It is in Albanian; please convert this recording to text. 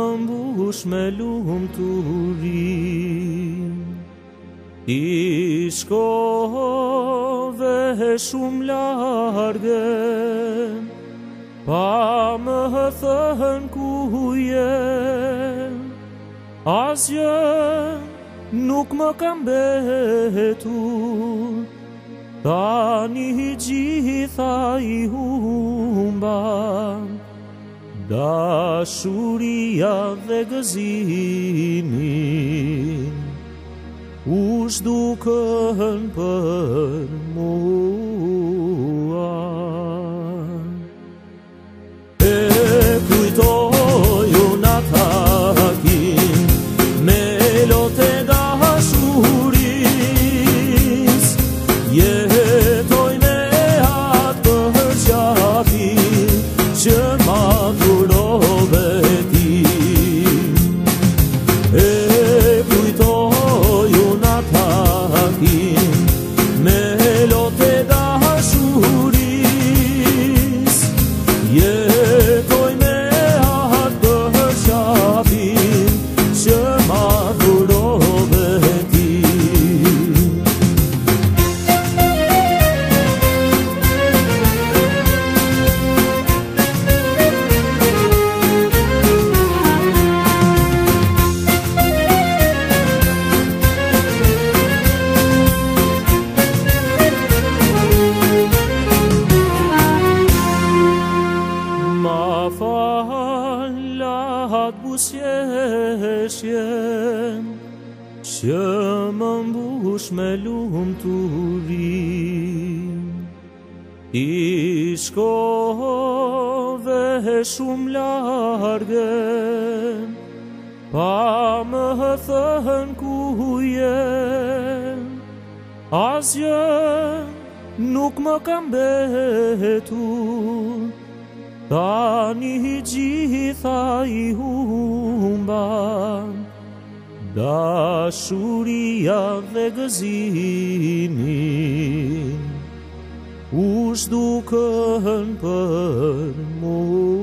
më mbush me lumturi. I shkove shumë largë, pa më thënë ku je, asgjë nuk më kam betur, tani gjitha I humba, dashuria dhe gëzimi u zhdukën për mua. E kujtoj unë ata takim me lotë dashuris, jetoj me atë përqafin që ma durove ti. E kujtoj unë ata takim me lotë dashuris, jetoj me atë përqafin që ma durove ti. Ma falat busjeshjen që më mbush me lumturi. I shkove shumë largë, pa më thënë ku je, asgjë nuk më kam betur, tani gjitha I humba, dashuria dhe gëzimi u zhdukën për mua.